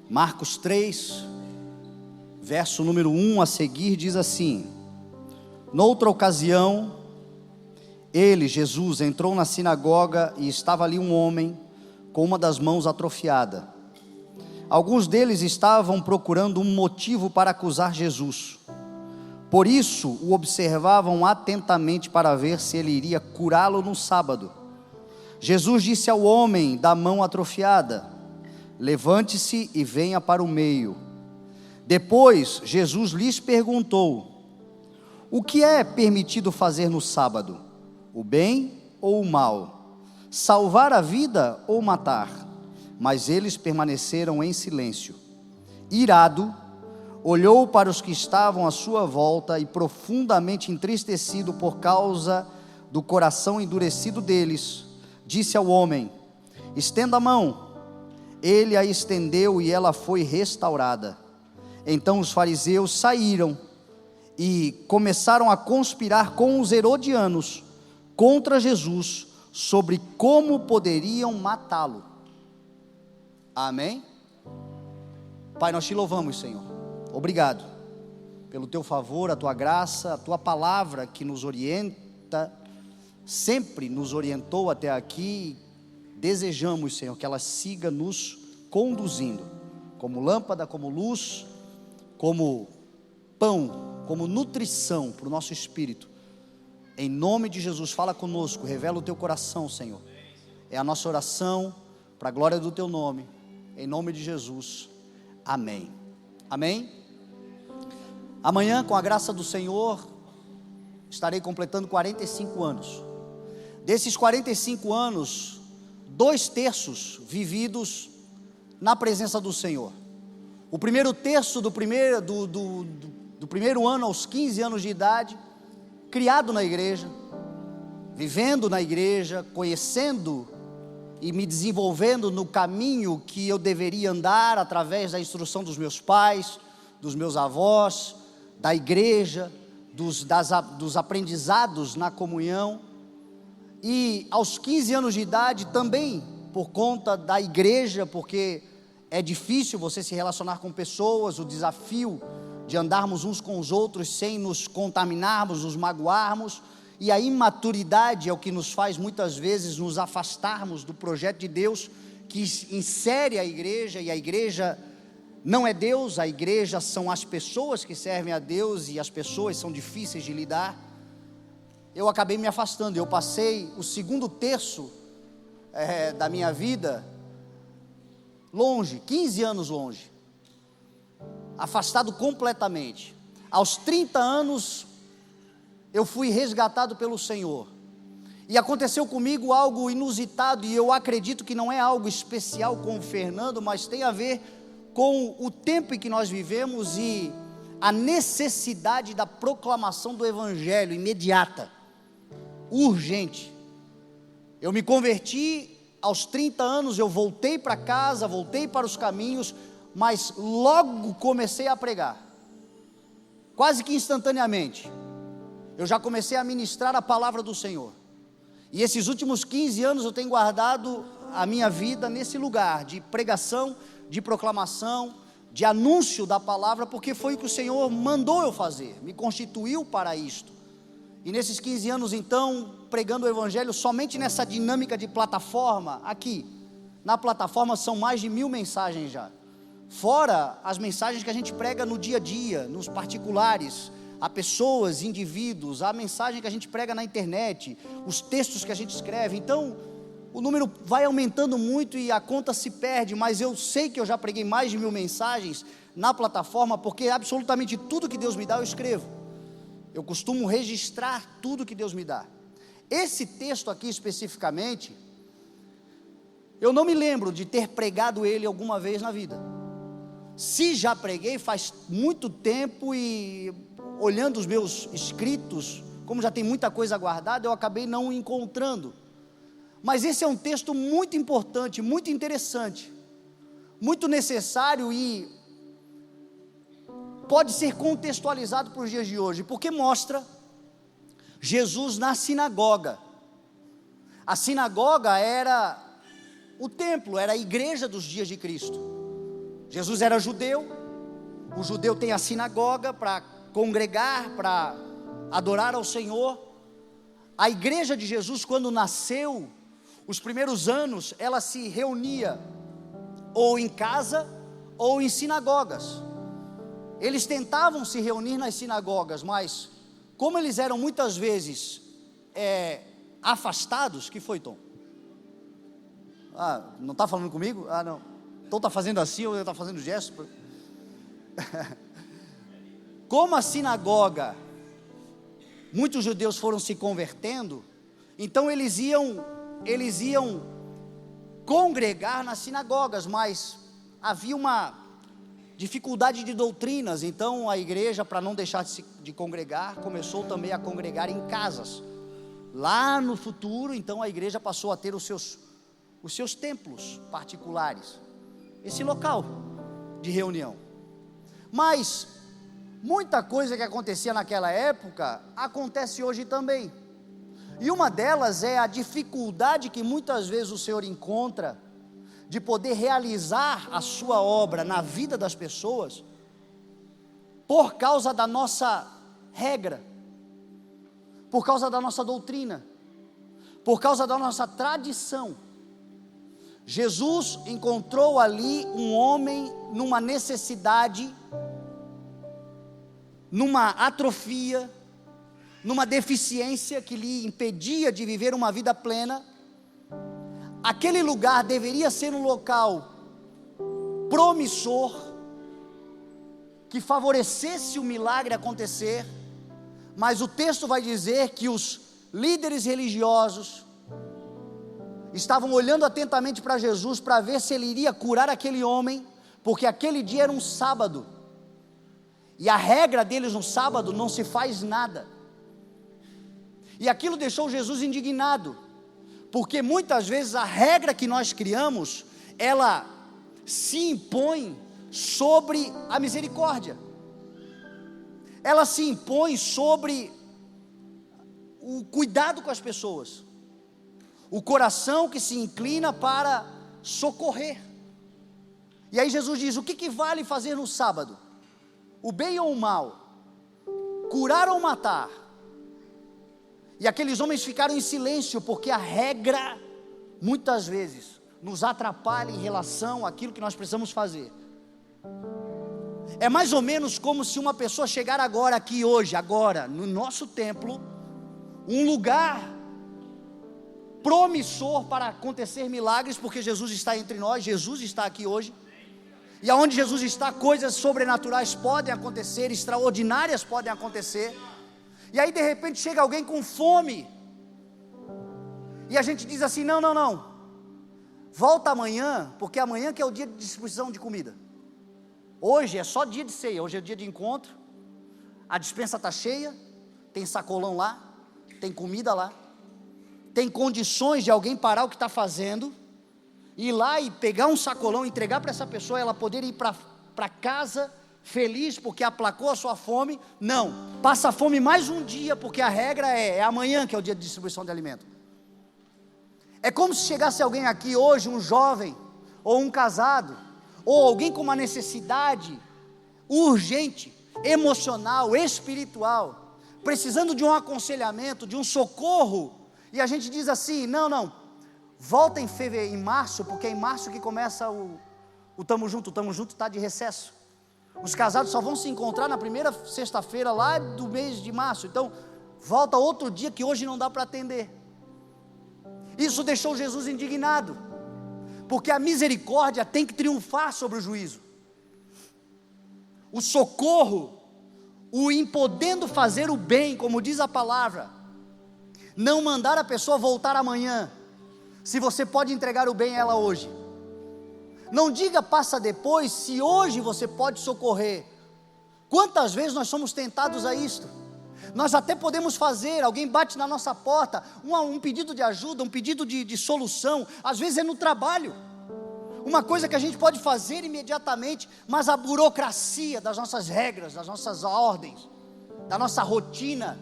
Marcos 3, verso número 1 a seguir, diz assim: Noutra ocasião, ele, Jesus, entrou na sinagoga e estava ali um homem com uma das mãos atrofiada. Alguns deles estavam procurando um motivo para acusar Jesus. Por isso, o observavam atentamente para ver se ele iria curá-lo no sábado. Jesus disse ao homem da mão atrofiada: Levante-se e venha para o meio. Depois, Jesus lhes perguntou: O que é permitido fazer no sábado? O bem ou o mal? Salvar a vida ou matar? Mas eles permaneceram em silêncio. Irado, olhou para os que estavam à sua volta e, profundamente entristecido por causa do coração endurecido deles, disse ao homem: Estenda a mão. Ele a estendeu e ela foi restaurada. Então os fariseus saíram e começaram a conspirar com os herodianos contra Jesus sobre como poderiam matá-lo. Amém? Pai, nós te louvamos, Senhor. Obrigado pelo teu favor, a tua graça, a tua palavra que nos orienta, sempre nos orientou até aqui. Desejamos, Senhor, que ela siga nos conduzindo, como lâmpada, como luz, como pão, como nutrição para o nosso espírito. Em nome de Jesus, fala conosco, revela o teu coração, Senhor. É a nossa oração, para a glória do teu nome, em nome de Jesus, amém. Amém? Amanhã, com a graça do Senhor, estarei completando 45 anos. Desses 45 anos, 2/3 vividos na presença do Senhor. O primeiro terço do primeiro ano aos 15 anos de idade, criado na igreja, vivendo na igreja, conhecendo e me desenvolvendo no caminho que eu deveria andar, através da instrução dos meus pais, dos meus avós, da igreja, dos aprendizados na comunhão. E aos 15 anos de idade também, por conta da igreja, porque é difícil você se relacionar com pessoas, o desafio de andarmos uns com os outros sem nos contaminarmos, nos magoarmos, e a imaturidade é o que nos faz muitas vezes nos afastarmos do projeto de Deus, que insere a igreja, e a igreja não é Deus, a igreja são as pessoas que servem a Deus, e as pessoas são difíceis de lidar. Eu acabei me afastando, eu passei o segundo terço da minha vida longe, 15 anos longe, afastado completamente. Aos 30 anos, eu fui resgatado pelo Senhor, e aconteceu comigo algo inusitado, e eu acredito que não é algo especial com o Fernando, mas tem a ver com o tempo em que nós vivemos, e a necessidade da proclamação do Evangelho imediata, urgente. Eu me converti aos 30 anos, eu voltei para casa, voltei para os caminhos, mas logo comecei a pregar, quase que instantaneamente, eu já comecei a ministrar a palavra do Senhor. E esses últimos 15 anos eu tenho guardado a minha vida nesse lugar de pregação, de proclamação, de anúncio da palavra, porque foi o que o Senhor mandou eu fazer, me constituiu para isto. E nesses 15 anos então, pregando o Evangelho somente nessa dinâmica de plataforma, aqui, na plataforma são mais de 1000 mensagens já, fora as mensagens que a gente prega no dia a dia, nos particulares, a pessoas, indivíduos, a mensagem que a gente prega na internet, os textos que a gente escreve. Então, o número vai aumentando muito e a conta se perde, mas eu sei que eu já preguei mais de 1000 mensagens na plataforma, porque absolutamente tudo que Deus me dá eu escrevo. Eu costumo registrar tudo que Deus me dá. Esse texto aqui especificamente, eu não me lembro de ter pregado ele alguma vez na vida. Se já preguei, faz muito tempo, e olhando os meus escritos, como já tem muita coisa guardada, eu acabei não encontrando. Mas esse é um texto muito importante, muito interessante, muito necessário, e pode ser contextualizado para os dias de hoje, porque mostra Jesus na sinagoga. A sinagoga era o templo, era a igreja dos dias de Cristo. Jesus era judeu, o judeu tem a sinagoga para congregar, para adorar ao Senhor. A igreja de Jesus, quando nasceu, os primeiros anos, ela se reunia ou em casa ou em sinagogas. Eles tentavam se reunir nas sinagogas, mas como eles eram muitas vezes afastados, que foi, Tom? Não está falando comigo? Não. Tom está fazendo assim ou ele está fazendo gesto? Como a sinagoga, muitos judeus foram se convertendo, então eles iam congregar nas sinagogas, mas havia uma dificuldade de doutrinas, então a igreja, para não deixar de congregar, começou também a congregar em casas. Lá no futuro, então a igreja passou a ter os seus templos particulares, esse local de reunião. Mas muita coisa que acontecia naquela época acontece hoje também. E uma delas é a dificuldade que muitas vezes o Senhor encontra de poder realizar a sua obra na vida das pessoas por causa da nossa regra, por causa da nossa doutrina, por causa da nossa tradição. Jesus encontrou ali um homem numa necessidade, numa atrofia, numa deficiência que lhe impedia de viver uma vida plena. Aquele lugar deveria ser um local promissor, que favorecesse o milagre acontecer, mas o texto vai dizer que os líderes religiosos estavam olhando atentamente para Jesus, para ver se ele iria curar aquele homem, porque aquele dia era um sábado, e a regra deles no sábado não se faz nada, e aquilo deixou Jesus indignado, porque muitas vezes a regra que nós criamos, ela se impõe sobre a misericórdia, ela se impõe sobre o cuidado com as pessoas, o coração que se inclina para socorrer. E aí Jesus diz: o que vale fazer no sábado? O bem ou o mal? Curar ou matar? E aqueles homens ficaram em silêncio, porque a regra, muitas vezes, nos atrapalha em relação àquilo que nós precisamos fazer. É mais ou menos como se uma pessoa chegar aqui hoje, no nosso templo, um lugar promissor para acontecer milagres, porque Jesus está entre nós, Jesus está aqui hoje, e aonde Jesus está, coisas sobrenaturais podem acontecer, extraordinárias podem acontecer. E aí de repente chega alguém com fome, e a gente diz assim: não, volta amanhã, porque amanhã que é o dia de distribuição de comida, hoje é só dia de ceia, hoje é dia de encontro, a despensa está cheia, tem sacolão lá, tem comida lá, tem condições de alguém parar o que está fazendo, ir lá e pegar um sacolão, entregar para essa pessoa, ela poder ir para casa feliz, porque aplacou a sua fome. Não, passa fome mais um dia, porque a regra é amanhã que é o dia de distribuição de alimento. É como se chegasse alguém aqui hoje, um jovem, ou um casado, ou alguém com uma necessidade urgente, emocional, espiritual, precisando de um aconselhamento, de um socorro, e a gente diz assim: não, volta em março, porque é em março que começa o Tamo Junto está de recesso. Os casados só vão se encontrar na primeira sexta-feira lá do mês de março, então volta outro dia que hoje não dá para atender. Isso deixou Jesus indignado, porque a misericórdia tem que triunfar sobre o juízo. O socorro, o em podendo fazer o bem, como diz a palavra, não mandar a pessoa voltar amanhã, se você pode entregar o bem a ela hoje. Não diga passa depois, se hoje você pode socorrer. Quantas vezes nós somos tentados a isto? Nós até podemos fazer, alguém bate na nossa porta, um pedido de ajuda, um pedido de solução, às vezes é no trabalho, uma coisa que a gente pode fazer imediatamente, mas a burocracia das nossas regras, das nossas ordens, da nossa rotina,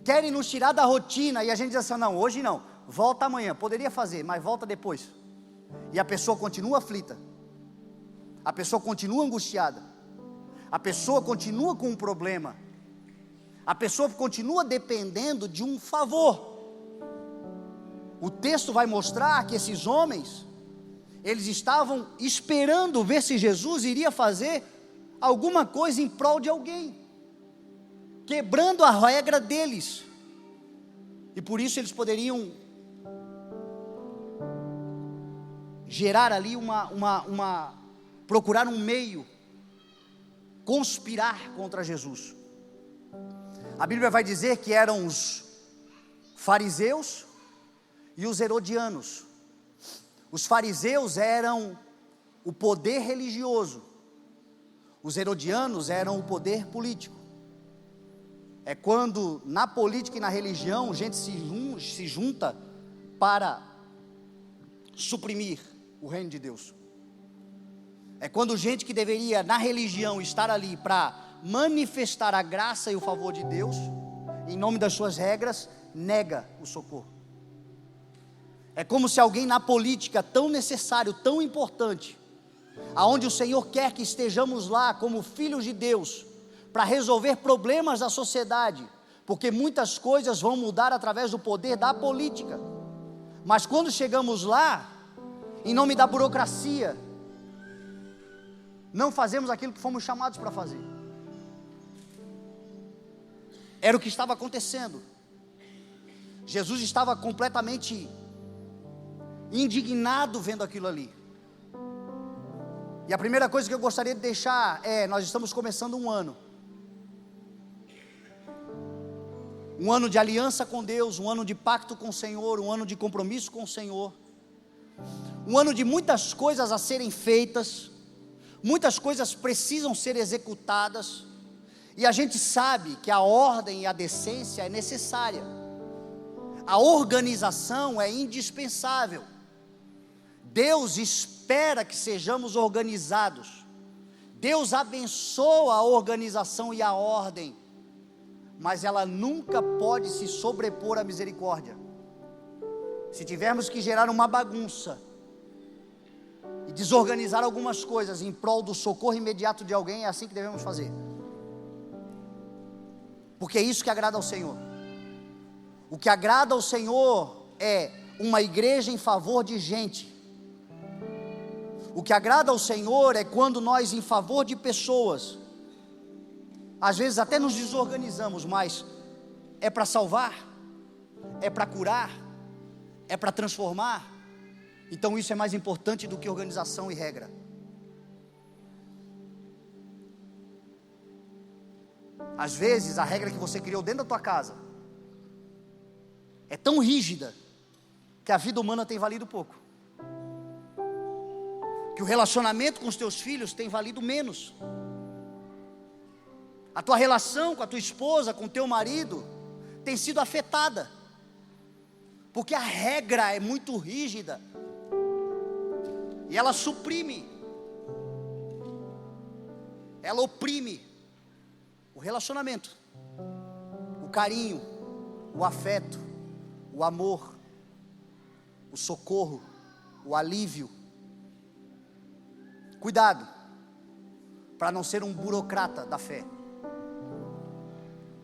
querem nos tirar da rotina, e a gente diz assim: não, hoje não, volta amanhã, poderia fazer, mas volta depois. E a pessoa continua aflita, a pessoa continua angustiada, a pessoa continua com um problema, a pessoa continua dependendo de um favor. O texto vai mostrar que esses homens, eles estavam esperando ver se Jesus iria fazer alguma coisa em prol de alguém, quebrando a regra deles, e por isso eles poderiam gerar ali procurar um meio, conspirar contra Jesus. A Bíblia vai dizer que eram os fariseus e os herodianos. Os fariseus eram o poder religioso, os herodianos eram o poder político. É quando na política e na religião gente se junta para suprimir o reino de Deus. É quando gente que deveria na religião estar ali para manifestar a graça e o favor de Deus, em nome das suas regras, nega o socorro. É como se alguém na política tão necessário, tão importante, aonde o Senhor quer que estejamos lá como filhos de Deus, para resolver problemas da sociedade, porque muitas coisas vão mudar através do poder da política, mas quando chegamos lá, em nome da burocracia, não fazemos aquilo que fomos chamados para fazer. Era o que estava acontecendo. Jesus estava completamente indignado vendo aquilo ali. E a primeira coisa que eu gostaria de deixar é: nós estamos começando um ano de aliança com Deus, um ano de pacto com o Senhor, um ano de compromisso com o Senhor, um ano de muitas coisas a serem feitas, muitas coisas precisam ser executadas, e a gente sabe que a ordem e a decência é necessária, a organização é indispensável. Deus espera que sejamos organizados, Deus abençoa a organização e a ordem, mas ela nunca pode se sobrepor à misericórdia. Se tivermos que gerar uma bagunça e desorganizar algumas coisas em prol do socorro imediato de alguém, é assim que devemos fazer, porque é isso que agrada ao Senhor. O que agrada ao Senhor é uma igreja em favor de gente. O que agrada ao Senhor é quando nós, em favor de pessoas, às vezes até nos desorganizamos, mas é para salvar, é para curar, é para transformar. Então isso é mais importante do que organização e regra. Às vezes a regra que você criou dentro da tua casa é tão rígida que a vida humana tem valido pouco, que o relacionamento com os teus filhos tem valido menos, a tua relação com a tua esposa, com o teu marido tem sido afetada, porque a regra é muito rígida e ela suprime, ela oprime o relacionamento, o carinho, o afeto, o amor, o socorro, o alívio. Cuidado para não ser um burocrata da fé,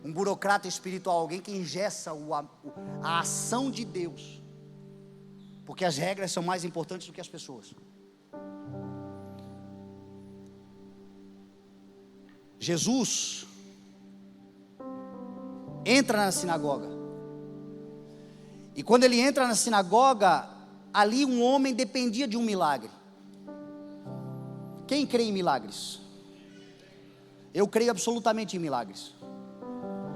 um burocrata espiritual, alguém que engessa a ação de Deus, porque as regras são mais importantes do que as pessoas. Jesus entra na sinagoga, e quando ele entra na sinagoga, ali um homem dependia de um milagre. Quem crê em milagres? Eu creio absolutamente em milagres.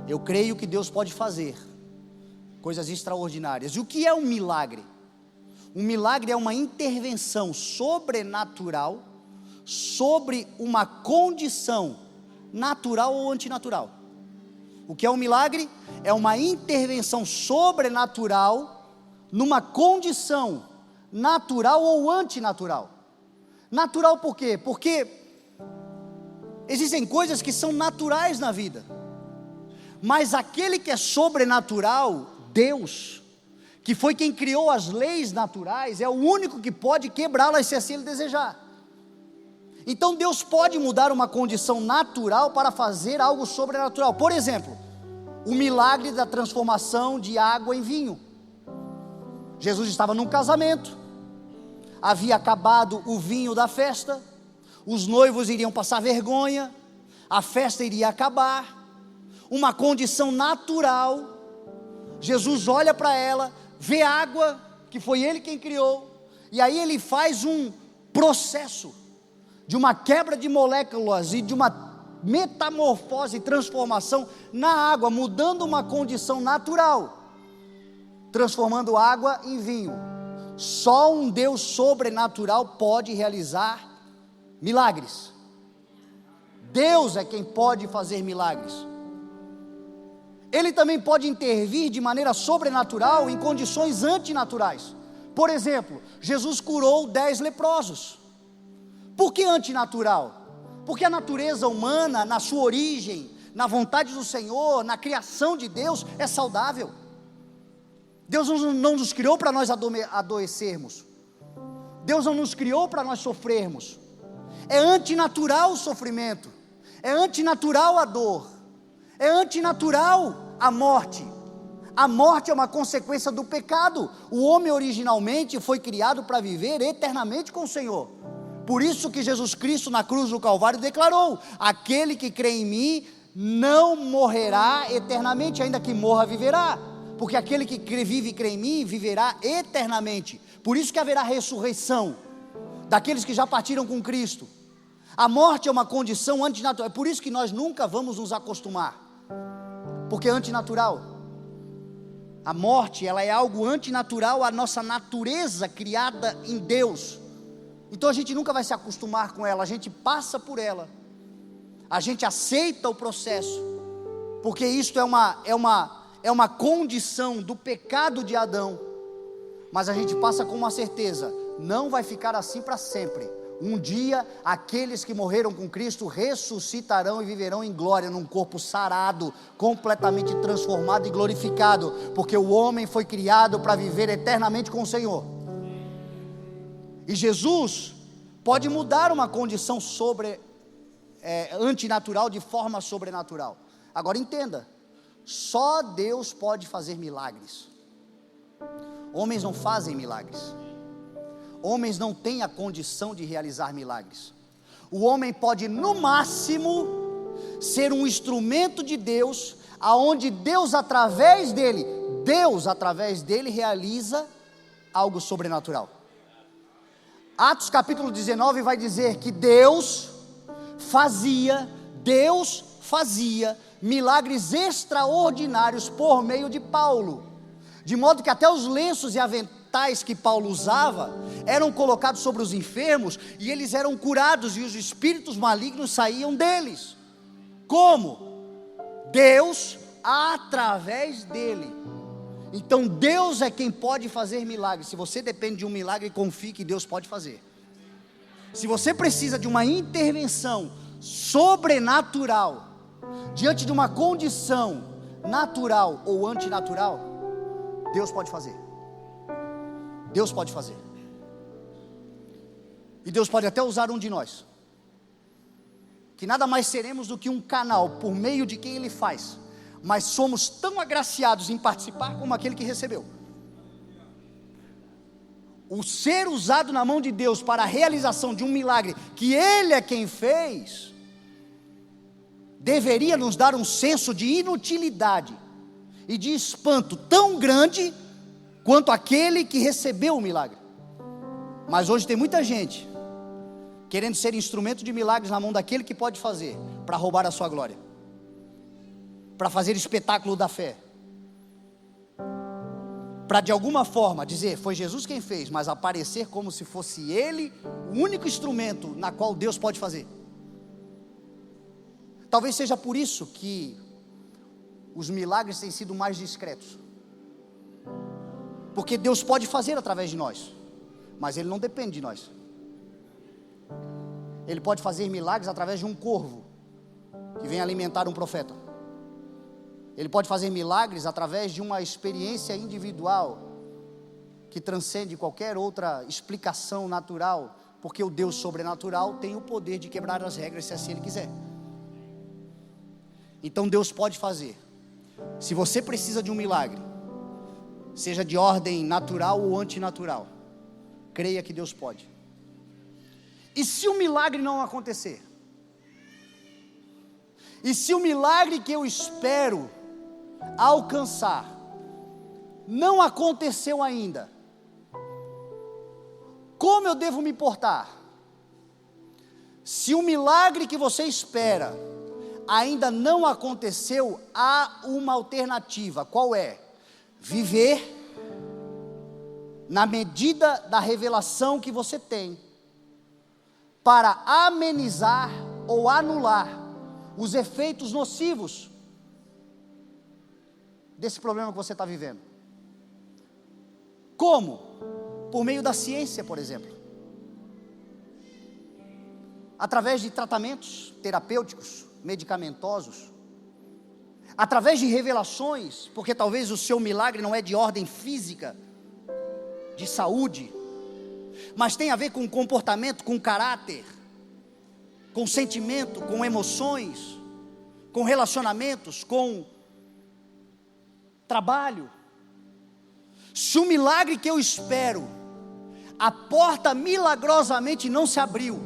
Eu creio que Deus pode fazer coisas extraordinárias. E o que é um milagre? Um milagre é uma intervenção sobrenatural sobre uma condição natural ou antinatural. O que é um milagre? É uma intervenção sobrenatural numa condição natural ou antinatural. Natural por quê? Porque existem coisas que são naturais na vida, mas aquele que é sobrenatural, Deus, que foi quem criou as leis naturais, é o único que pode quebrá-las se assim ele desejar. Então Deus pode mudar uma condição natural para fazer algo sobrenatural. Por exemplo, o milagre da transformação de água em vinho. Jesus estava num casamento, havia acabado o vinho da festa, os noivos iriam passar vergonha, a festa iria acabar, uma condição natural. Jesus olha para ela, vê água, que foi Ele quem criou, e aí Ele faz um processo de uma quebra de moléculas e de uma metamorfose e transformação na água, mudando uma condição natural, transformando água em vinho. Só um Deus sobrenatural pode realizar milagres. Deus é quem pode fazer milagres. Ele também pode intervir de maneira sobrenatural em condições antinaturais. Por exemplo, Jesus curou 10 leprosos. Por que antinatural? Porque a natureza humana, na sua origem, na vontade do Senhor, na criação de Deus, é saudável. Deus não nos criou para nós adoecermos. Deus não nos criou para nós sofrermos. É antinatural o sofrimento, é antinatural a dor, é antinatural a morte. A morte é uma consequência do pecado. O homem originalmente foi criado para viver eternamente com o Senhor. Por isso que Jesus Cristo na cruz do Calvário declarou: aquele que crê em mim não morrerá eternamente, ainda que morra viverá. Porque aquele que vive e crê em mim viverá eternamente. Por isso que haverá ressurreição daqueles que já partiram com Cristo. A morte é uma condição antinatural. É por isso que nós nunca vamos nos acostumar, porque é antinatural. A morte, ela é algo antinatural à nossa natureza criada em Deus. Então a gente nunca vai se acostumar com ela, a gente passa por ela, a gente aceita o processo, porque isto é uma condição do pecado de Adão. Mas a gente passa com uma certeza: não vai ficar assim para sempre. Um dia aqueles que morreram com Cristo ressuscitarão e viverão em glória, num corpo sarado, completamente transformado e glorificado, porque o homem foi criado para viver eternamente com o Senhor. E Jesus pode mudar uma condição antinatural de forma sobrenatural. Agora entenda, só Deus pode fazer milagres. Homens não fazem milagres. Homens não têm a condição de realizar milagres. O homem pode no máximo ser um instrumento de Deus, aonde Deus através dele realiza algo sobrenatural. Atos capítulo 19 vai dizer que Deus fazia milagres extraordinários por meio de Paulo, de modo que até os lenços e aventais que Paulo usava eram colocados sobre os enfermos, e eles eram curados, e os espíritos malignos saíam deles. Como? Deus através dele. Então Deus é quem pode fazer milagres. Se você depende de um milagre, confie que Deus pode fazer. Se você precisa de uma intervenção sobrenatural diante de uma condição natural ou antinatural, Deus pode fazer. Deus pode fazer. E Deus pode até usar um de nós, que nada mais seremos do que um canal por meio de quem Ele faz, mas somos tão agraciados em participar como aquele que recebeu. O ser usado na mão de Deus para a realização de um milagre que Ele é quem fez, deveria nos dar um senso de inutilidade e de espanto tão grande quanto aquele que recebeu o milagre. Mas hoje tem muita gente querendo ser instrumento de milagres na mão daquele que pode fazer, para roubar a sua glória, para fazer espetáculo da fé, para de alguma forma dizer, foi Jesus quem fez, mas aparecer como se fosse Ele o único instrumento na qual Deus pode fazer. Talvez seja por isso que os milagres têm sido mais discretos, porque Deus pode fazer através de nós, mas Ele não depende de nós. Ele pode fazer milagres através de um corvo que vem alimentar um profeta. Ele pode fazer milagres através de uma experiência individual que transcende qualquer outra explicação natural porque o Deus sobrenatural tem o poder de quebrar as regras se assim Ele quiser. Então Deus pode fazer. Se você precisa de um milagre, seja de ordem natural ou antinatural, creia que Deus pode. E se o milagre não acontecer? E se o milagre que eu espero alcançar não aconteceu ainda? Como eu devo me portar? Se o milagre que você espera ainda não aconteceu, há uma alternativa. Qual é? Viver na medida da revelação que você tem, para amenizar ou anular os efeitos nocivos desse problema que você está vivendo. Como? Por meio da ciência, por exemplo. Através de tratamentos terapêuticos, medicamentosos. Através de revelações, porque talvez o seu milagre não é de ordem física, de saúde, mas tem a ver com comportamento, com caráter, com sentimento, com emoções, com relacionamentos, com trabalho. Se o milagre que eu espero, a porta milagrosamente não se abriu,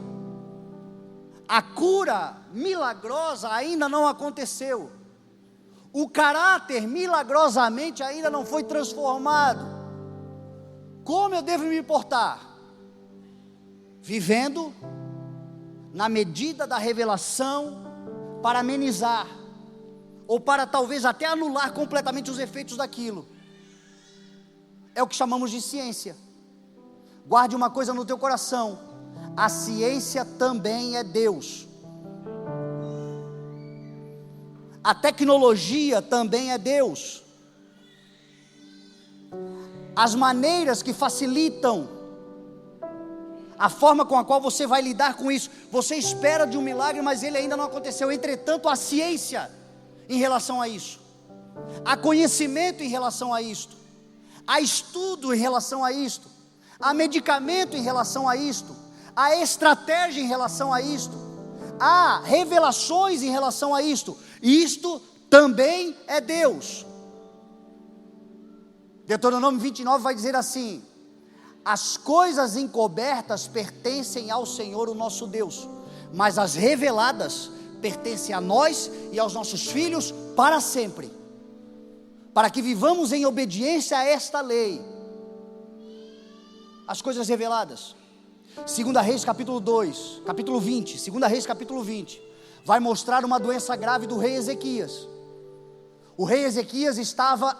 a cura milagrosa ainda não aconteceu, o caráter milagrosamente ainda não foi transformado, como eu devo me portar? Vivendo na medida da revelação, para amenizar, ou para talvez até anular completamente os efeitos daquilo. É o que chamamos de ciência. Guarde uma coisa no teu coração: a ciência também é Deus. A tecnologia também é Deus. As maneiras que facilitam a forma com a qual você vai lidar com isso. Você espera de um milagre, mas ele ainda não aconteceu. Entretanto, há ciência em relação a isso, há conhecimento em relação a isto, há estudo em relação a isto, há medicamento em relação a isto, há estratégia em relação a isto, há revelações em relação a isto. Isto também é Deus. Deuteronômio 29 vai dizer assim: as coisas encobertas pertencem ao Senhor, o nosso Deus, mas as reveladas pertencem a nós e aos nossos filhos para sempre, para que vivamos em obediência a esta lei. As coisas reveladas. 2 Reis capítulo 2, capítulo 20, 2 Reis capítulo 20, vai mostrar uma doença grave do rei Ezequias. O rei Ezequias estava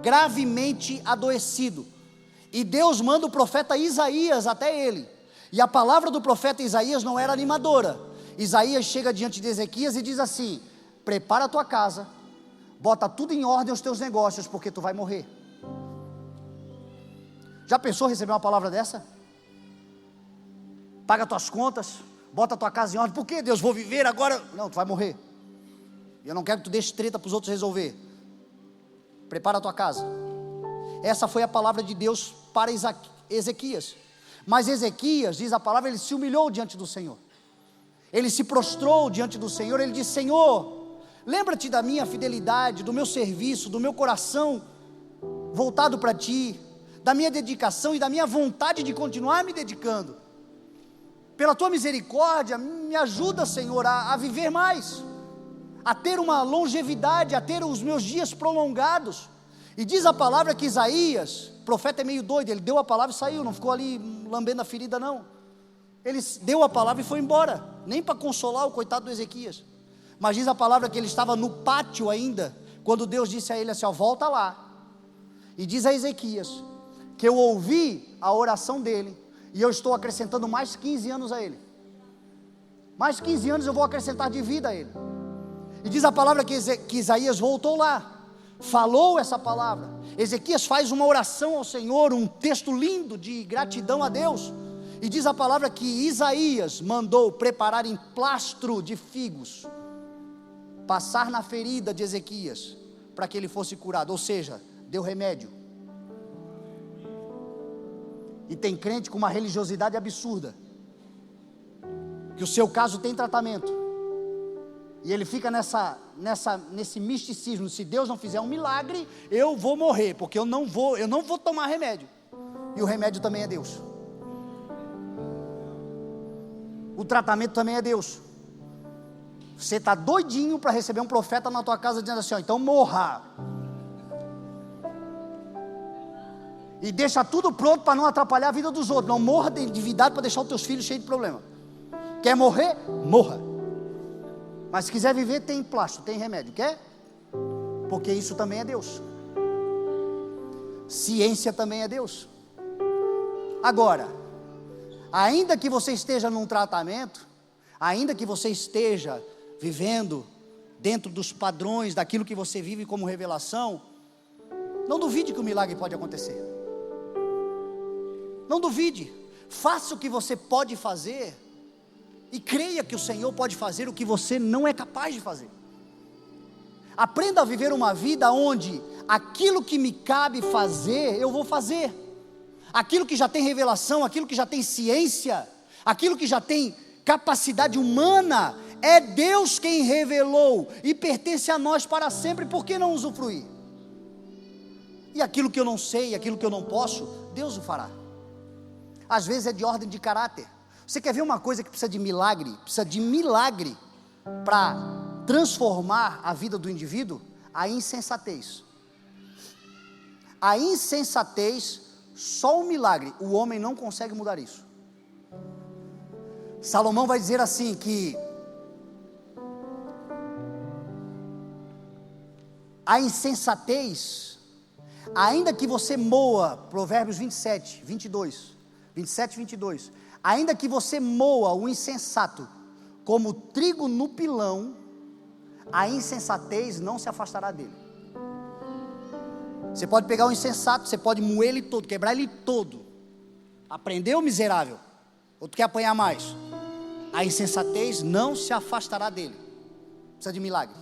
gravemente adoecido, e Deus manda o profeta Isaías até ele, e a palavra do profeta Isaías não era animadora. Isaías chega diante de Ezequias e diz assim: prepara a tua casa, bota tudo em ordem os teus negócios, porque tu vai morrer. Já pensou receber uma palavra dessa? Paga tuas contas, bota a tua casa em ordem. Por que, Deus? Vou viver agora? Não, tu vai morrer. Eu não quero que tu deixe treta para os outros resolver. Prepara a tua casa. Essa foi a palavra de Deus para Ezequias. Mas Ezequias, diz a palavra, ele se humilhou diante do Senhor. Ele se prostrou diante do Senhor. Ele disse: Senhor, lembra-te da minha fidelidade, do meu serviço, do meu coração voltado para Ti, da minha dedicação e da minha vontade de continuar me dedicando. Pela Tua misericórdia, me ajuda, Senhor, a viver mais, a ter uma longevidade, a ter os meus dias prolongados. E diz a palavra que Isaías, o profeta é meio doido, ele deu a palavra e saiu, não ficou ali lambendo a ferida não. Ele deu a palavra e foi embora, nem para consolar o coitado do Ezequias. Mas diz a palavra que ele estava no pátio ainda, quando Deus disse a ele assim: ó, volta lá, e diz a Ezequias, que eu ouvi a oração dele, e eu estou acrescentando mais 15 anos a ele. Mais 15 anos eu vou acrescentar de vida a ele. E diz a palavra que Isaías voltou lá, falou essa palavra. Ezequias faz uma oração ao Senhor, um texto lindo de gratidão a Deus. E diz a palavra que Isaías mandou preparar emplastro de figos, passar na ferida de Ezequias, para que ele fosse curado. Ou seja, deu remédio. E tem crente com uma religiosidade absurda, que o seu caso tem tratamento, e ele fica nesse misticismo: se Deus não fizer um milagre, eu vou morrer, porque eu não vou tomar remédio. E o remédio também é Deus. O tratamento também é Deus. Você está doidinho para receber um profeta na tua casa dizendo assim: ó, então morra. E deixa tudo pronto para não atrapalhar a vida dos outros. Não morra de endividado para deixar os teus filhos cheios de problema. Quer morrer? Morra. Mas se quiser viver, tem plástico, tem remédio. Quer? Porque isso também é Deus. Ciência também é Deus. Agora, ainda que você esteja num tratamento, ainda que você esteja vivendo dentro dos padrões daquilo que você vive como revelação, não duvide que o milagre pode acontecer. Não duvide. Faça o que você pode fazer e creia que o Senhor pode fazer o que você não é capaz de fazer. Aprenda a viver uma vida onde aquilo que me cabe fazer, eu vou fazer. Aquilo que já tem revelação, aquilo que já tem ciência, aquilo que já tem capacidade humana, é Deus quem revelou e pertence a nós para sempre. Por que não usufruir? E aquilo que eu não sei, aquilo que eu não posso, Deus o fará. Às vezes é de ordem de caráter. Você quer ver uma coisa que precisa de milagre? Precisa de milagre para transformar a vida do indivíduo? A insensatez. A insensatez, só um milagre. O homem não consegue mudar isso. Salomão vai dizer assim que a insensatez, ainda que você moa, Provérbios 27, 22, ainda que você moa o insensato como trigo no pilão, a insensatez não se afastará dele. Você pode pegar o insensato, você pode moer ele todo, quebrar ele todo. Aprendeu, miserável? Ou tu quer apanhar mais? A insensatez não se afastará dele. Precisa de milagre.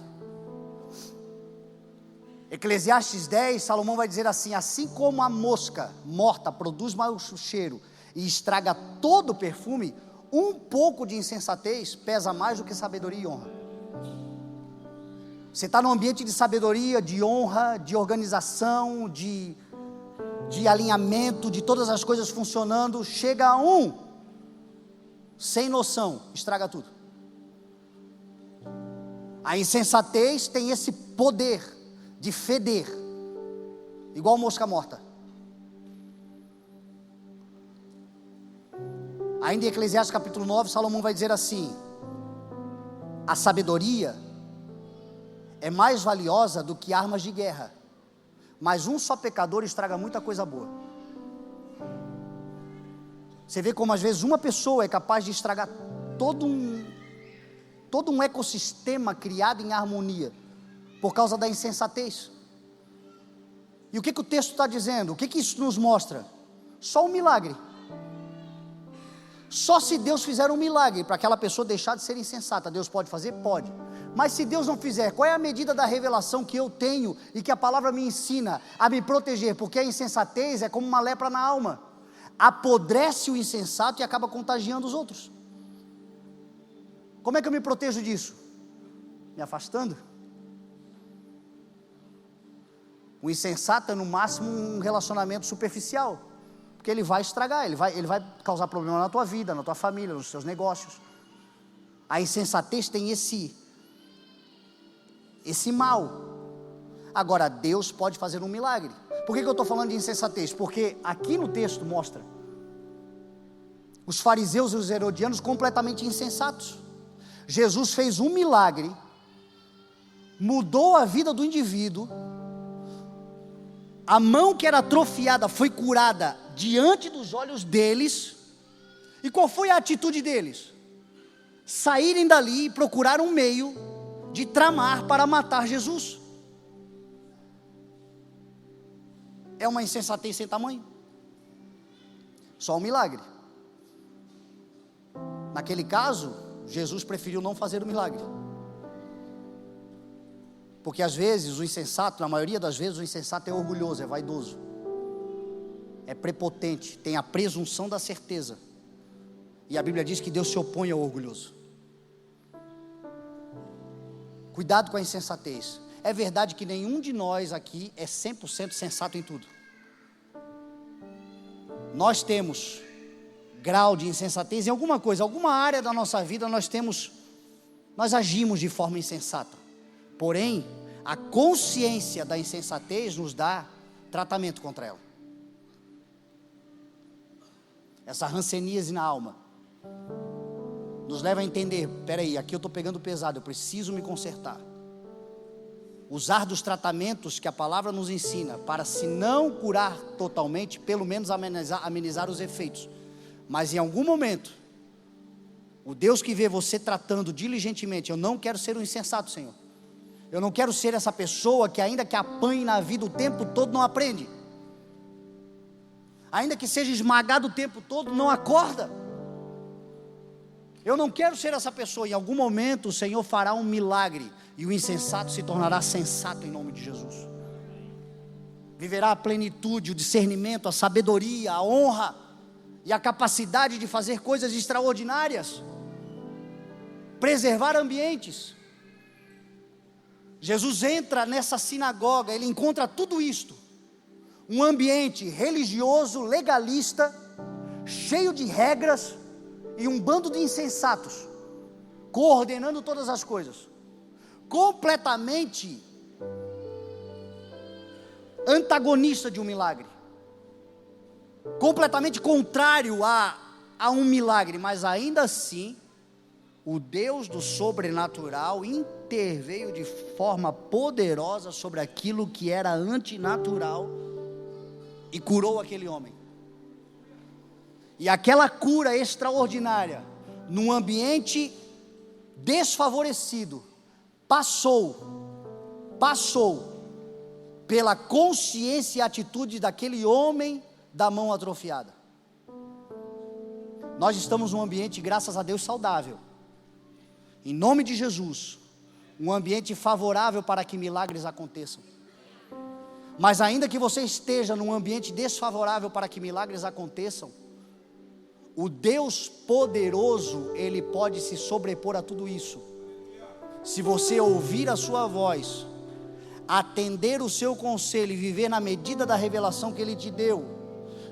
Eclesiastes 10, Salomão vai dizer assim: assim como a mosca morta produz mau cheiro e estraga todo o perfume, um pouco de insensatez pesa mais do que sabedoria e honra. Você está num ambiente de sabedoria, de honra, de organização, de alinhamento, de todas as coisas funcionando, chega a sem noção, estraga tudo. A insensatez tem esse poder de feder, igual mosca morta. Ainda em Eclesiastes capítulo 9, Salomão vai dizer assim: a sabedoria é mais valiosa do que armas de guerra, mas um só pecador estraga muita coisa boa. Você vê como às vezes uma pessoa é capaz de estragar todo um ecossistema criado em harmonia, por causa da insensatez. E o que o texto está dizendo? O que isso nos mostra? Só um milagre. Só se Deus fizer um milagre para aquela pessoa deixar de ser insensata, Deus pode fazer? Pode. Mas se Deus não fizer, qual é a medida da revelação que eu tenho e que a palavra me ensina a me proteger? Porque a insensatez é como uma lepra na alma, apodrece o insensato e acaba contagiando os outros. Como é que eu me protejo disso? Me afastando. O insensato é no máximo um relacionamento superficial, porque ele vai estragar, ele vai causar problema na tua vida, na tua família, nos seus negócios. A insensatez tem esse mal. Agora Deus pode fazer um milagre. Por que eu estou falando de insensatez? Porque aqui no texto mostra os fariseus e os herodianos completamente insensatos. Jesus fez um milagre, mudou a vida do indivíduo, a mão que era atrofiada foi curada diante dos olhos deles. E qual foi a atitude deles? Saírem dali e procurar um meio de tramar para matar Jesus. É uma insensatez sem tamanho. Só um milagre. Naquele caso, Jesus preferiu não fazer o milagre. Porque às vezes o insensato, na maioria das vezes o insensato é orgulhoso, é vaidoso, é prepotente, tem a presunção da certeza. E a Bíblia diz que Deus se opõe ao orgulhoso. Cuidado com a insensatez. É verdade que nenhum de nós aqui é 100% sensato em tudo. Nós temos grau de insensatez em alguma coisa, alguma área da nossa vida nós agimos de forma insensata. Porém, a consciência da insensatez nos dá tratamento contra ela. Essa ranceníase na alma nos leva a entender, peraí, aqui eu estou pegando pesado, eu preciso me consertar. Usar dos tratamentos que a palavra nos ensina, para se não curar totalmente, pelo menos amenizar os efeitos. Mas em algum momento, o Deus que vê você tratando diligentemente, eu não quero ser um insensato, Senhor. Eu não quero ser essa pessoa que ainda que apanhe na vida o tempo todo não aprende. Ainda que seja esmagado o tempo todo, não acorda. Eu não quero ser essa pessoa. Em algum momento o Senhor fará um milagre e o insensato se tornará sensato em nome de Jesus. Viverá a plenitude, o discernimento, a sabedoria, a honra e a capacidade de fazer coisas extraordinárias. Preservar ambientes. Jesus entra nessa sinagoga, ele encontra tudo isto. Um ambiente religioso, legalista, cheio de regras, e um bando de insensatos, coordenando todas as coisas, completamente antagonista de um milagre, completamente contrário a um milagre, mas ainda assim, o Deus do sobrenatural interveio de forma poderosa sobre aquilo que era antinatural, e curou aquele homem. E aquela cura extraordinária, num ambiente desfavorecido, passou pela consciência e atitude daquele homem da mão atrofiada. Nós estamos num ambiente, graças a Deus, saudável. Em nome de Jesus, um ambiente favorável para que milagres aconteçam. Mas ainda que você esteja num ambiente desfavorável para que milagres aconteçam, o Deus poderoso, Ele pode se sobrepor a tudo isso. Se você ouvir a sua voz, atender o seu conselho e viver na medida da revelação que Ele te deu.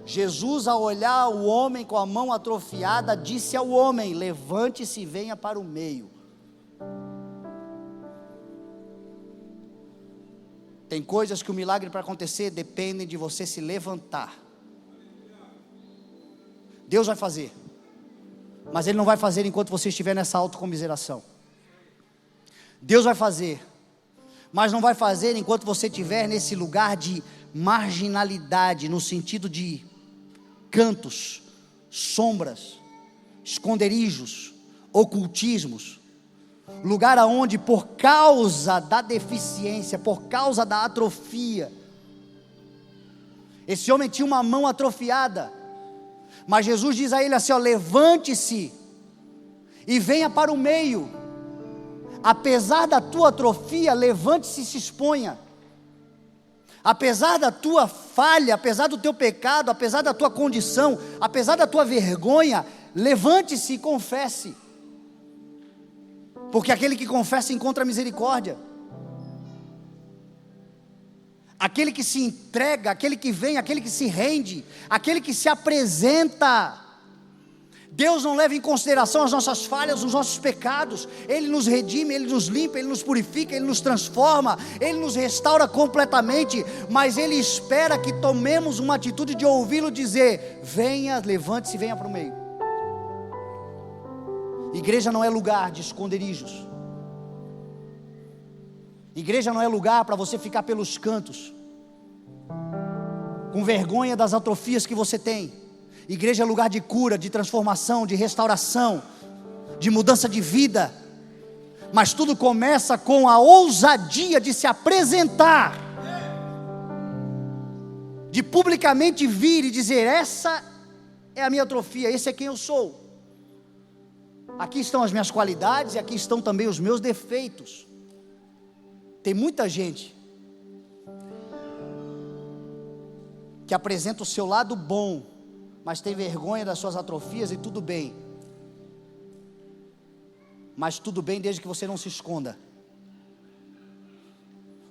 Jesus, ao olhar o homem com a mão atrofiada, disse ao homem: levante-se e venha para o meio. Tem coisas que o milagre para acontecer dependem de você se levantar. Deus vai fazer, mas Ele não vai fazer enquanto você estiver nessa autocomiseração. Deus vai fazer, mas não vai fazer enquanto você estiver nesse lugar de marginalidade, no sentido de cantos, sombras, esconderijos, ocultismos. Lugar aonde, por causa da deficiência, por causa da atrofia, esse homem tinha uma mão atrofiada, mas Jesus diz a ele assim: ó, levante-se e venha para o meio. Apesar da tua atrofia, levante-se e se exponha. Apesar da tua falha, apesar do teu pecado, apesar da tua condição, apesar da tua vergonha, levante-se e confesse. Porque aquele que confessa encontra misericórdia. Aquele que se entrega, aquele que vem, aquele que se rende, aquele que se apresenta. Deus não leva em consideração as nossas falhas, os nossos pecados. Ele nos redime, Ele nos limpa, Ele nos purifica, Ele nos transforma, Ele nos restaura completamente. Mas Ele espera que tomemos uma atitude de ouvi-lo dizer: venha, levante-se e venha para o meio. Igreja não é lugar de esconderijos. Igreja não é lugar para você ficar pelos cantos, com vergonha das atrofias que você tem. Igreja é lugar de cura, de transformação, de restauração, de mudança de vida. Mas tudo começa com a ousadia de se apresentar, de publicamente vir e dizer: essa é a minha atrofia, esse é quem eu sou. Aqui estão as minhas qualidades e aqui estão também os meus defeitos. Tem muita gente que apresenta o seu lado bom, mas tem vergonha das suas atrofias, e tudo bem, mas tudo bem desde que você não se esconda.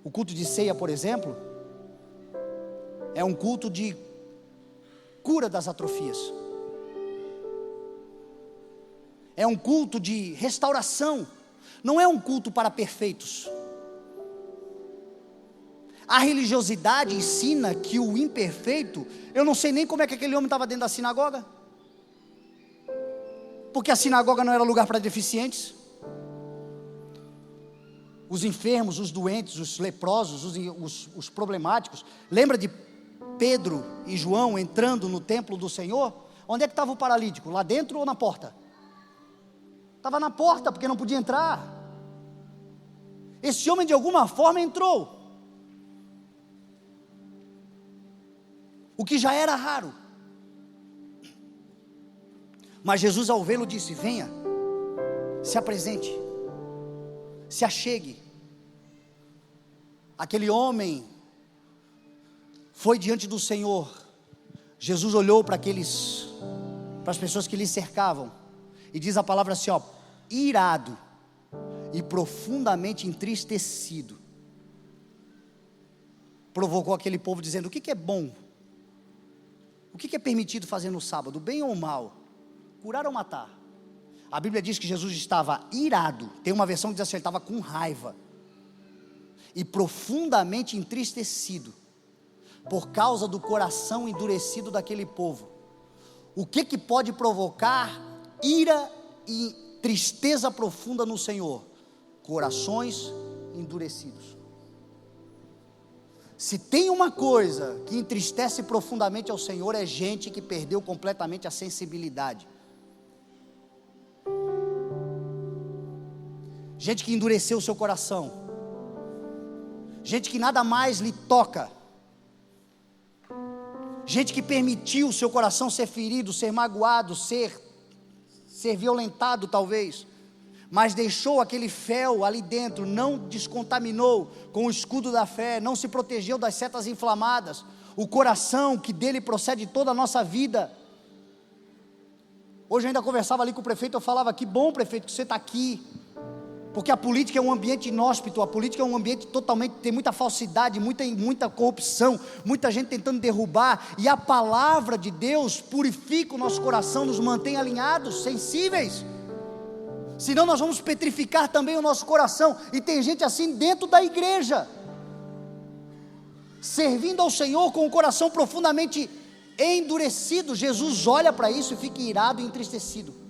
O culto de ceia, por exemplo, é um culto de cura das atrofias. É um culto de restauração. Não é um culto para perfeitos. A religiosidade ensina que o imperfeito, eu não sei nem como é que aquele homem estava dentro da sinagoga, porque a sinagoga não era lugar para deficientes. Os enfermos, os doentes, os leprosos, os problemáticos. Lembra de Pedro e João entrando no templo do Senhor? Onde é que estava o paralítico? Lá dentro ou na porta? Estava na porta, porque não podia entrar. Esse homem de alguma forma entrou, o que já era raro. Mas Jesus, ao vê-lo, disse: venha, se apresente, se achegue. Aquele homem foi diante do Senhor. Jesus olhou para as pessoas que lhe cercavam, e diz a palavra assim, irado e profundamente entristecido, provocou aquele povo dizendo: o que é bom? O que é permitido fazer no sábado, bem ou mal? Curar ou matar? A Bíblia diz que Jesus estava irado. Tem uma versão que diz assim, ele estava com raiva e profundamente entristecido por causa do coração endurecido daquele povo. O que pode provocar ira e tristeza profunda no Senhor? Corações endurecidos. Se tem uma coisa que entristece profundamente ao Senhor, é gente que perdeu completamente a sensibilidade. Gente que endureceu o seu coração. Gente que nada mais lhe toca. Gente que permitiu o seu coração ser ferido, ser magoado, ser violentado talvez, mas deixou aquele fel ali dentro, não descontaminou com o escudo da fé, não se protegeu das setas inflamadas. O coração que dele procede toda a nossa vida. Hoje eu ainda conversava ali com o prefeito, eu falava: que bom, prefeito, que você está aqui, porque a política é um ambiente inóspito, a política é um ambiente totalmente, tem muita falsidade, muita corrupção, muita gente tentando derrubar, e a palavra de Deus purifica o nosso coração, nos mantém alinhados, sensíveis, senão nós vamos petrificar também o nosso coração. E tem gente assim dentro da igreja, servindo ao Senhor com o coração profundamente endurecido. Jesus olha para isso e fica irado e entristecido.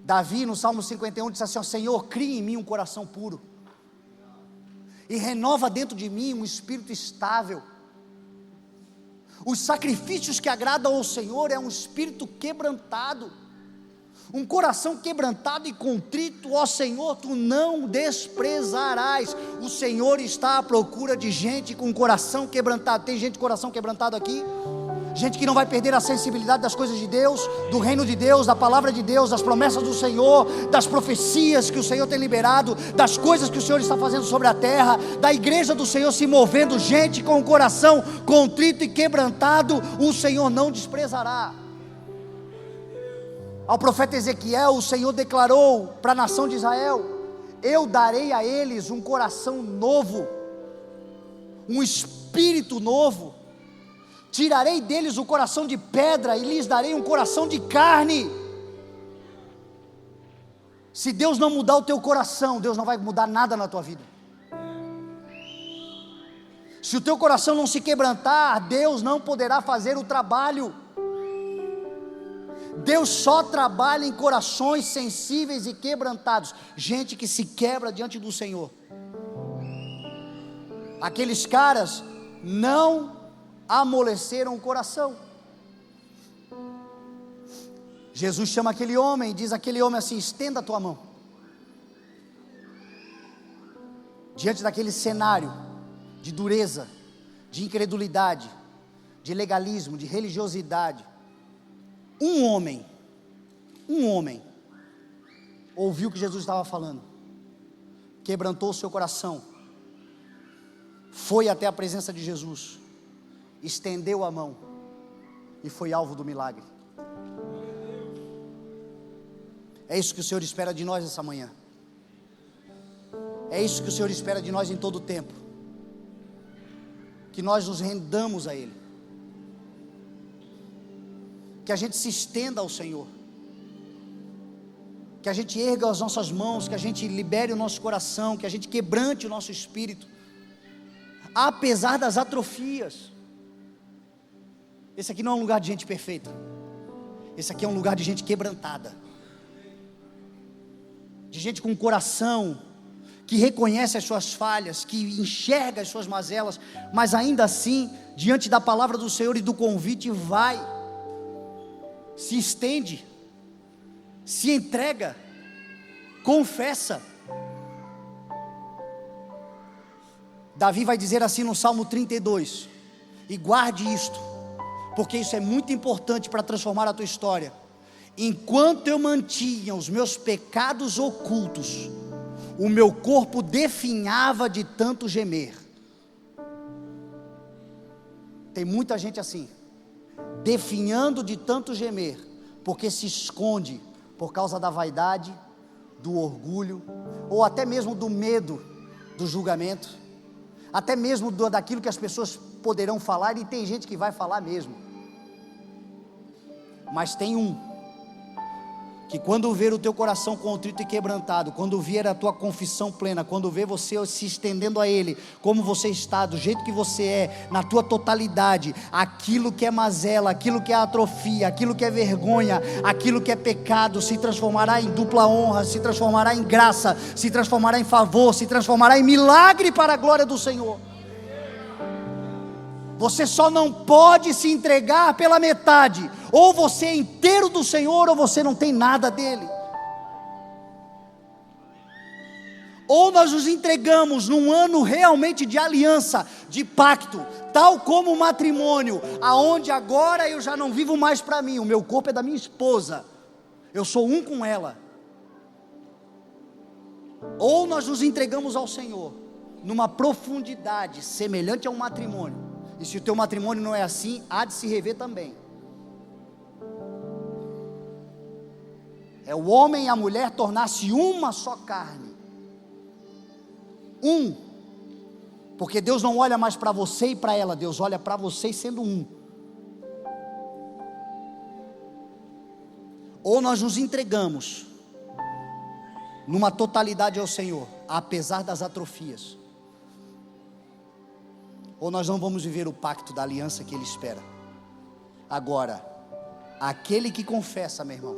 Davi no Salmo 51 diz assim: Senhor, cria em mim um coração puro e renova dentro de mim um espírito estável. Os sacrifícios que agradam ao Senhor é um espírito quebrantado, um coração quebrantado e contrito, ó Senhor, tu não desprezarás. O Senhor está à procura de gente com coração quebrantado. Tem gente com coração quebrantado aqui? Gente que não vai perder a sensibilidade das coisas de Deus, do reino de Deus, da palavra de Deus, das promessas do Senhor, das profecias que o Senhor tem liberado, das coisas que o Senhor está fazendo sobre a terra, da igreja do Senhor se movendo. Gente com o coração contrito e quebrantado, o Senhor não desprezará. Ao profeta Ezequiel, o Senhor declarou para a nação de Israel: eu darei a eles um coração novo, um espírito novo. Tirarei deles o coração de pedra e lhes darei um coração de carne. Se Deus não mudar o teu coração, Deus não vai mudar nada na tua vida. Se o teu coração não se quebrantar, Deus não poderá fazer o trabalho. Deus só trabalha em corações sensíveis e quebrantados. Gente que se quebra diante do Senhor. Aqueles caras não amoleceram o coração. Jesus chama aquele homem e diz àquele homem assim: estenda a tua mão. Diante daquele cenário de dureza, de incredulidade, de legalismo, de religiosidade, um homem ouviu o que Jesus estava falando, quebrantou o seu coração, foi até a presença de Jesus, estendeu a mão e foi alvo do milagre. É isso que o Senhor espera de nós essa manhã. É isso que o Senhor espera de nós em todo o tempo. Que nós nos rendamos a Ele. Que a gente se estenda ao Senhor. Que a gente erga as nossas mãos, que a gente libere o nosso coração, que a gente quebrante o nosso espírito, apesar das atrofias. Esse aqui não é um lugar de gente perfeita. Esse aqui é um lugar de gente quebrantada, de gente com coração, que reconhece as suas falhas, que enxerga as suas mazelas, mas ainda assim, diante da palavra do Senhor e do convite, vai, se estende, se entrega, confessa. Davi vai dizer assim no Salmo 32, e guarde isto, porque isso é muito importante para transformar a tua história. Enquanto eu mantinha os meus pecados ocultos, o meu corpo definhava de tanto gemer. Tem muita gente assim, definhando de tanto gemer, porque se esconde por causa da vaidade, do orgulho, ou até mesmo do medo do julgamento, até mesmo daquilo que as pessoas poderão falar, e tem gente que vai falar mesmo. Mas tem um, que quando ver o teu coração contrito e quebrantado, quando vier a tua confissão plena, quando ver você se estendendo a Ele, como você está, do jeito que você é, na tua totalidade, aquilo que é mazela, aquilo que é atrofia, aquilo que é vergonha, aquilo que é pecado, se transformará em dupla honra, se transformará em graça, se transformará em favor, se transformará em milagre para a glória do Senhor. Você só não pode se entregar pela metade. Ou você é inteiro do Senhor, ou você não tem nada dele. Ou nós nos entregamos num ano realmente de aliança, de pacto, tal como o matrimônio, aonde agora eu já não vivo mais para mim, o meu corpo é da minha esposa, eu sou um com ela. Ou nós nos entregamos ao Senhor numa profundidade semelhante a um matrimônio. E se o teu matrimônio não é assim, há de se rever também. É o homem e a mulher tornar-se uma só carne. Porque Deus não olha mais para você e para ela, Deus olha para vocês sendo um. Ou nós nos entregamos numa totalidade ao Senhor, apesar das atrofias, ou nós não vamos viver o pacto da aliança que Ele espera. Agora, aquele que confessa, meu irmão,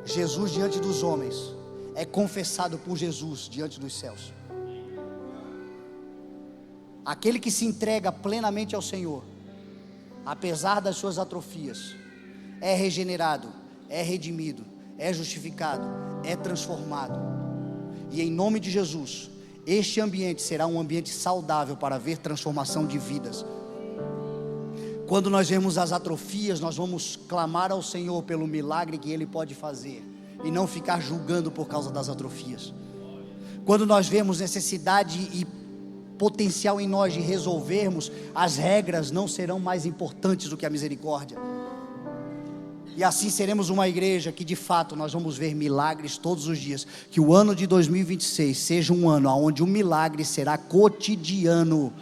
Jesus diante dos homens, é confessado por Jesus diante dos céus. Aquele que se entrega plenamente ao Senhor, apesar das suas atrofias, é regenerado, é redimido, é justificado, é transformado. E em nome de Jesus, este ambiente será um ambiente saudável para ver transformação de vidas. Quando nós vemos as atrofias, nós vamos clamar ao Senhor pelo milagre que Ele pode fazer, e não ficar julgando por causa das atrofias. Quando nós vemos necessidade e potencial em nós de resolvermos, as regras não serão mais importantes do que a misericórdia. E assim seremos uma igreja que de fato nós vamos ver milagres todos os dias. Que o ano de 2026 seja um ano onde o milagre será cotidiano.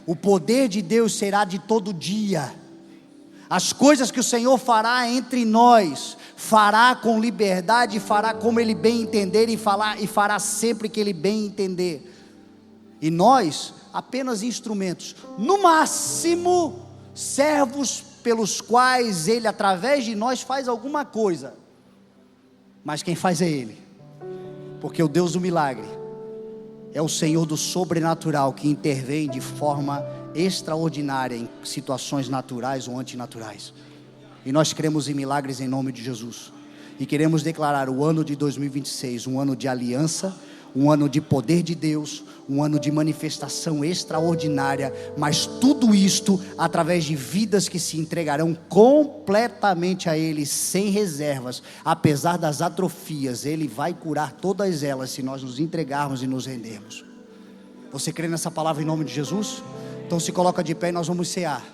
O poder de Deus será de todo dia. As coisas que o Senhor fará entre nós, fará com liberdade, fará como Ele bem entender, e fará sempre que Ele bem entender. E nós, apenas instrumentos, no máximo, servos pelos quais Ele, através de nós, faz alguma coisa. Mas quem faz é Ele, porque o Deus do milagre é o Senhor do sobrenatural, que intervém de forma extraordinária em situações naturais ou antinaturais. E nós cremos em milagres em nome de Jesus, e queremos declarar o ano de 2026 um ano de aliança, um ano de poder de Deus, um ano de manifestação extraordinária, mas tudo isto através de vidas que se entregarão completamente a Ele, sem reservas, apesar das atrofias. Ele vai curar todas elas se nós nos entregarmos e nos rendermos. Você crê nessa palavra em nome de Jesus? Então se coloca de pé e nós vamos cear.